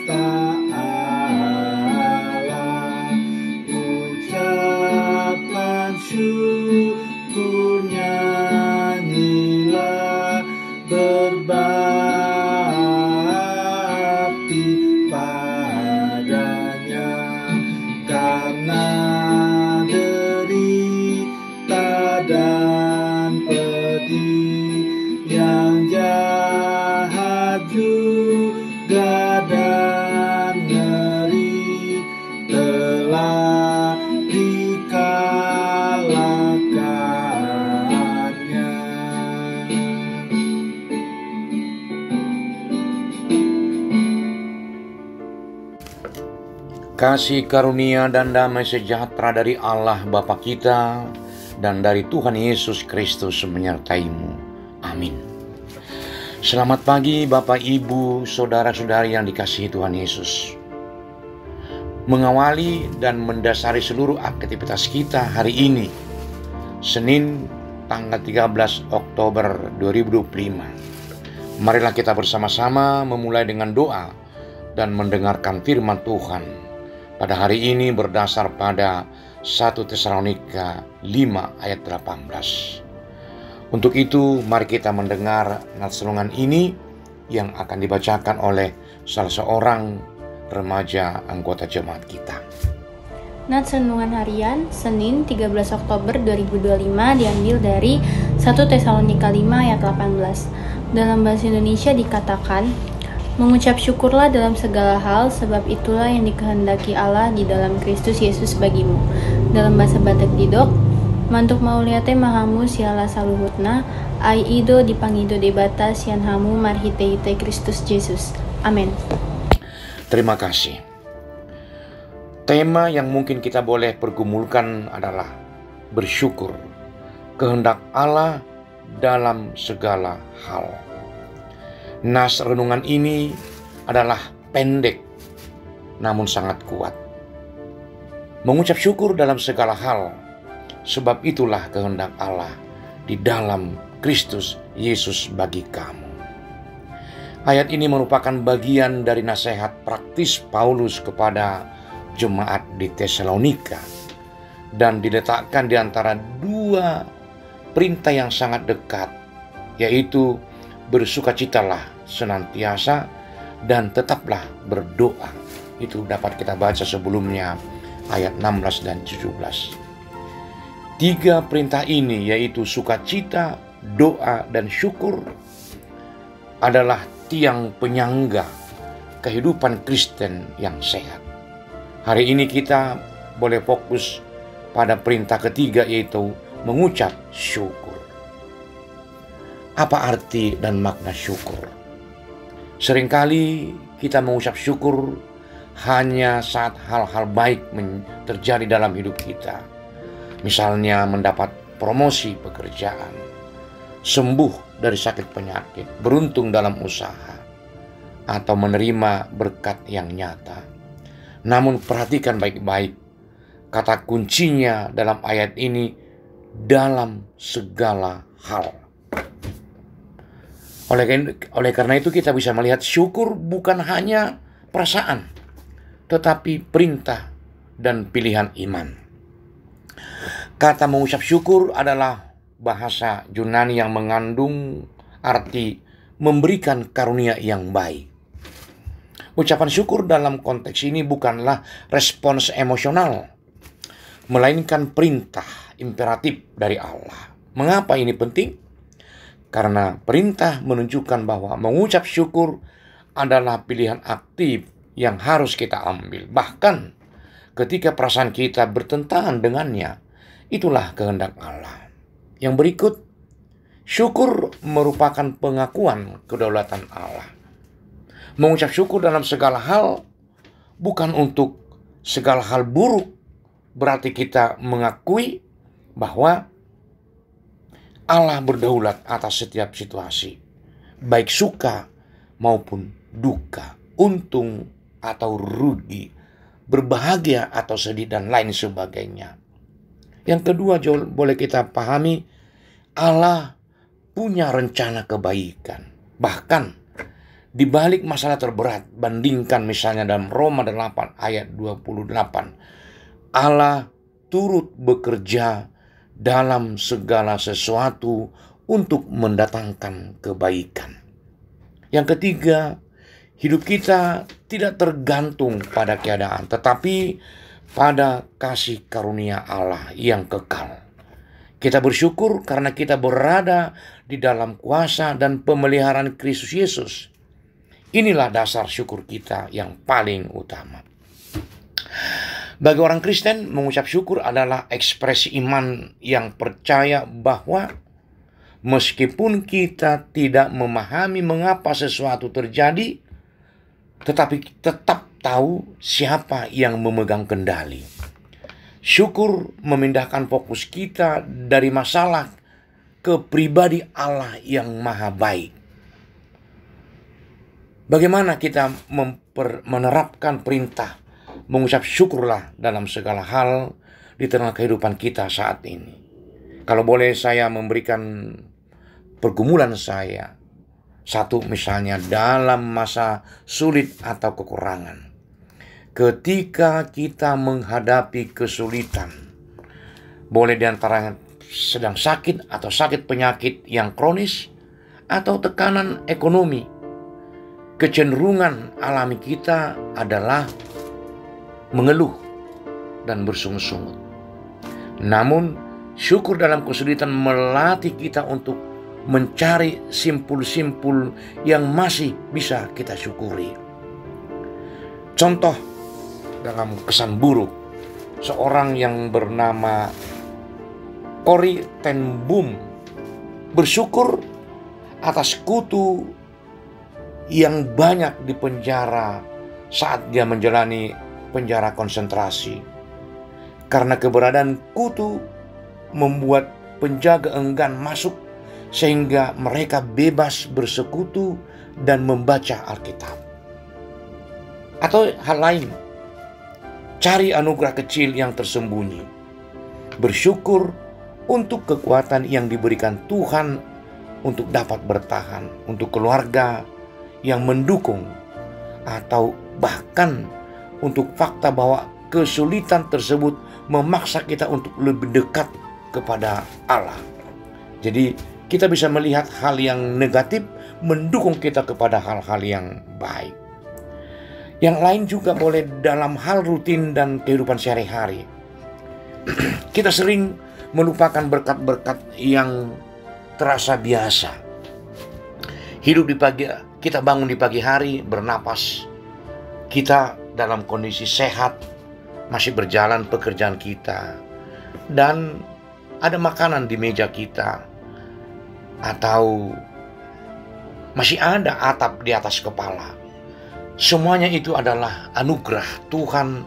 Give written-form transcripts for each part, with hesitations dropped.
Allah, ucapan syukur nyanyilah, berbakti padanya, karena derita dan pedih yang jahat juga dan ngeri telah dikalahkannya. Kasih karunia dan damai sejahtera dari Allah Bapa kita dan dari Tuhan Yesus Kristus menyertaimu. Amin. Selamat pagi Bapak, Ibu, Saudara-saudari yang dikasihi Tuhan Yesus. Mengawali dan mendasari seluruh aktivitas kita hari ini, Senin tanggal 13 Oktober 2025. Marilah kita bersama-sama memulai dengan doa dan mendengarkan firman Tuhan pada hari ini berdasar pada 1 Tesalonika 5 ayat 18. Untuk itu mari kita mendengar nats renungan ini yang akan dibacakan oleh salah seorang remaja anggota jemaat kita. Nats renungan harian Senin 13 Oktober 2025 diambil dari 1 Tesalonika 5 ayat 18. Dalam bahasa Indonesia dikatakan, mengucap syukurlah dalam segala hal, sebab itulah yang dikehendaki Allah di dalam Kristus Yesus bagimu. Dalam bahasa Batak Didok, mantuk mauliate mahamu siala saluhutna, ai ido dipangido debata sian hamu marhiteite Kristus Yesus. Amin. Terima kasih. Tema yang mungkin kita boleh pergumulkan adalah bersyukur, kehendak Allah dalam segala hal. Nas renungan ini adalah pendek namun sangat kuat. Mengucap syukur dalam segala hal, sebab itulah kehendak Allah di dalam Kristus Yesus bagi kamu. Ayat ini merupakan bagian dari nasihat praktis Paulus kepada jemaat di Tesalonika dan diletakkan di antara dua perintah yang sangat dekat, yaitu bersukacitalah senantiasa dan tetaplah berdoa. Itu dapat kita baca sebelumnya ayat 16 dan 17. Tiga perintah ini, yaitu sukacita, doa, dan syukur, adalah tiang penyangga kehidupan Kristen yang sehat. Hari ini kita boleh fokus pada perintah ketiga, yaitu mengucap syukur. Apa arti dan makna syukur? Seringkali kita mengucap syukur hanya saat hal-hal baik terjadi dalam hidup kita. Misalnya mendapat promosi pekerjaan, sembuh dari sakit penyakit, beruntung dalam usaha, atau menerima berkat yang nyata. Namun perhatikan baik-baik, kata kuncinya dalam ayat ini, dalam segala hal. Oleh karena itu kita bisa melihat syukur bukan hanya perasaan, tetapi perintah dan pilihan iman. Kata mengucap syukur adalah bahasa Yunani yang mengandung arti memberikan karunia yang baik. Ucapan syukur dalam konteks ini bukanlah respons emosional, melainkan perintah imperatif dari Allah. Mengapa ini penting? Karena perintah menunjukkan bahwa mengucap syukur adalah pilihan aktif yang harus kita ambil. Bahkan ketika perasaan kita bertentangan dengannya, itulah kehendak Allah. Yang berikut, syukur merupakan pengakuan kedaulatan Allah. Mengucap syukur dalam segala hal bukan untuk segala hal buruk. Berarti kita mengakui bahwa Allah berdaulat atas setiap situasi, baik suka maupun duka, untung atau rugi, berbahagia atau sedih, dan lain sebagainya. Yang kedua, boleh kita pahami, Allah punya rencana kebaikan. Bahkan Di balik masalah terberat, bandingkan misalnya dalam Roma 8 ayat 28. Allah turut bekerja dalam segala sesuatu untuk mendatangkan kebaikan. Yang ketiga, hidup kita tidak tergantung pada keadaan, tetapi pada kasih karunia Allah yang kekal. Kita bersyukur karena kita berada di dalam kuasa dan pemeliharaan Kristus Yesus. Inilah dasar syukur kita yang paling utama. Bagi orang Kristen, mengucap syukur adalah ekspresi iman yang percaya bahwa meskipun kita tidak memahami mengapa sesuatu terjadi, tetapi tetap tahu siapa yang memegang kendali. Syukur memindahkan fokus kita dari masalah ke pribadi Allah yang maha baik. Bagaimana kita menerapkan perintah mengucap syukurlah dalam segala hal di tengah kehidupan kita saat ini? Kalau boleh saya memberikan pergumulan saya. Satu, misalnya dalam masa sulit atau kekurangan. Ketika kita menghadapi kesulitan, boleh diantara sedang sakit atau sakit penyakit yang kronis atau tekanan ekonomi, kecenderungan alami kita adalah mengeluh dan bersungut-sungut. Namun, syukur dalam kesulitan melatih kita untuk mencari simpul-simpul yang masih bisa kita syukuri. Contoh dalam kesan buruk, seorang yang bernama Corrie ten Boom bersyukur atas kutu yang banyak di penjara saat dia menjalani penjara konsentrasi. Karena keberadaan kutu membuat penjaga enggan masuk sehingga mereka bebas bersekutu dan membaca Alkitab. Atau hal lain, cari anugerah kecil yang tersembunyi. Bersyukur untuk kekuatan yang diberikan Tuhan untuk dapat bertahan, untuk keluarga yang mendukung, atau bahkan untuk fakta bahwa kesulitan tersebut memaksa kita untuk lebih dekat kepada Allah. Jadi kita bisa melihat hal yang negatif mendukung kita kepada hal-hal yang baik. Yang lain juga boleh dalam hal rutin dan kehidupan sehari-hari. Kita sering melupakan berkat-berkat yang terasa biasa. Kita bangun di pagi hari, bernapas. Kita dalam kondisi sehat, masih berjalan pekerjaan kita. Dan ada makanan di meja kita. Atau masih ada atap di atas kepala. Semuanya itu adalah anugerah Tuhan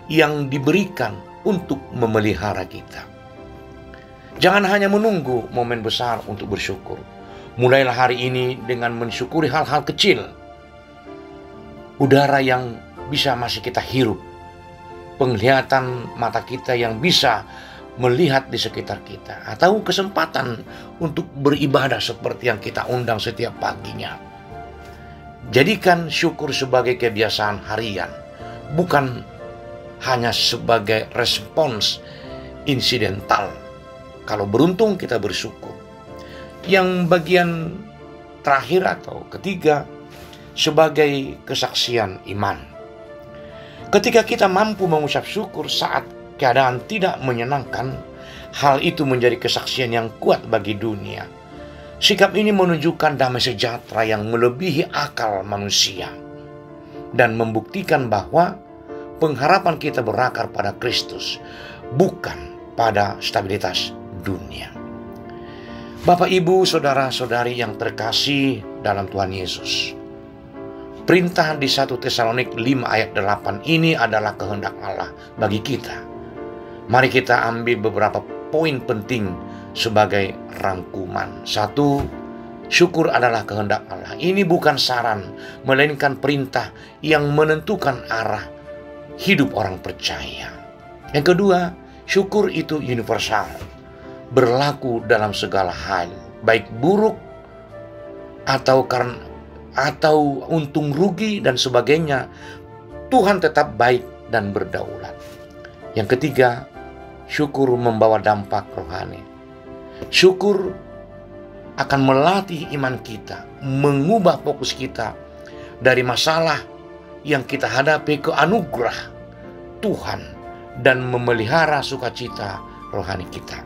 yang diberikan untuk memelihara kita. Jangan hanya menunggu momen besar untuk bersyukur. Mulailah hari ini dengan mensyukuri hal-hal kecil. Udara yang bisa masih kita hirup. Penglihatan mata kita yang bisa melihat di sekitar kita. Atau kesempatan untuk beribadah seperti yang kita undang setiap paginya. Jadikan syukur sebagai kebiasaan harian. Bukan hanya sebagai respons insidental. Kalau beruntung kita bersyukur. Yang bagian terakhir atau ketiga, sebagai kesaksian iman. Ketika kita mampu mengucap syukur saat keadaan tidak menyenangkan, hal itu menjadi kesaksian yang kuat bagi dunia. Sikap ini menunjukkan damai sejahtera yang melebihi akal manusia dan membuktikan bahwa pengharapan kita berakar pada Kristus, bukan pada stabilitas dunia. Bapak, Ibu, saudara-saudari yang terkasih dalam Tuhan Yesus, perintah di 1 Tesalonik 5 ayat 8 ini adalah kehendak Allah bagi kita. Mari kita ambil beberapa poin penting sebagai rangkuman. 1. Syukur adalah kehendak Allah. Ini bukan saran, melainkan perintah yang menentukan arah hidup orang percaya. Yang kedua, syukur itu universal, berlaku dalam segala hal, baik buruk atau untung rugi dan sebagainya, Tuhan tetap baik dan berdaulat. Yang ketiga, syukur membawa dampak rohani. Syukur akan melatih iman kita, mengubah fokus kita dari masalah yang kita hadapi ke anugerah Tuhan dan memelihara sukacita rohani kita.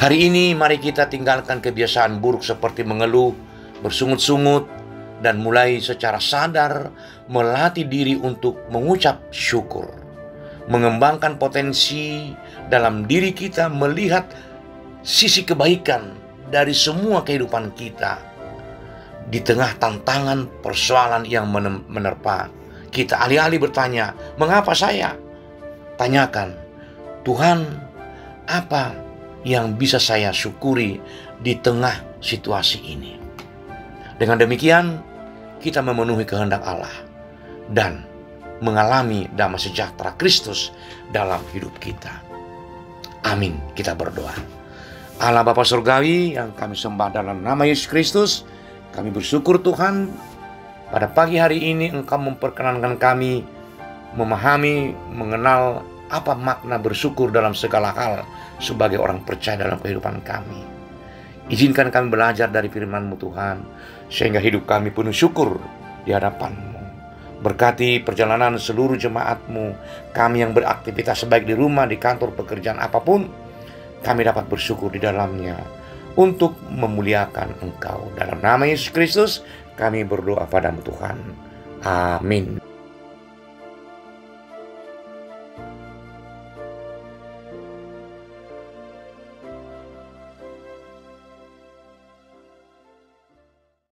Hari ini mari kita tinggalkan kebiasaan buruk seperti mengeluh, bersungut-sungut, dan mulai secara sadar melatih diri untuk mengucap syukur. Mengembangkan potensi dalam diri kita melihat sisi kebaikan dari semua kehidupan kita. Di tengah tantangan persoalan yang menerpa, kita alih-alih bertanya, mengapa saya? Tanyakan, Tuhan, apa yang bisa saya syukuri di tengah situasi ini? Dengan demikian, kita memenuhi kehendak Allah dan mengalami damai sejahtera Kristus dalam hidup kita. Amin. Kita berdoa. Allah Bapa Surgawi yang kami sembah dalam nama Yesus Kristus, kami bersyukur Tuhan, pada pagi hari ini Engkau memperkenankan kami memahami, mengenal apa makna bersyukur dalam segala hal sebagai orang percaya dalam kehidupan kami. Izinkan kami belajar dari firman-Mu Tuhan, sehingga hidup kami penuh syukur di hadapan-Mu. Berkati perjalanan seluruh jemaat-Mu, kami yang beraktivitas baik di rumah, di kantor, pekerjaan apapun, kami dapat bersyukur di dalamnya untuk memuliakan Engkau. Dalam nama Yesus Kristus kami berdoa padamu Tuhan. Amin.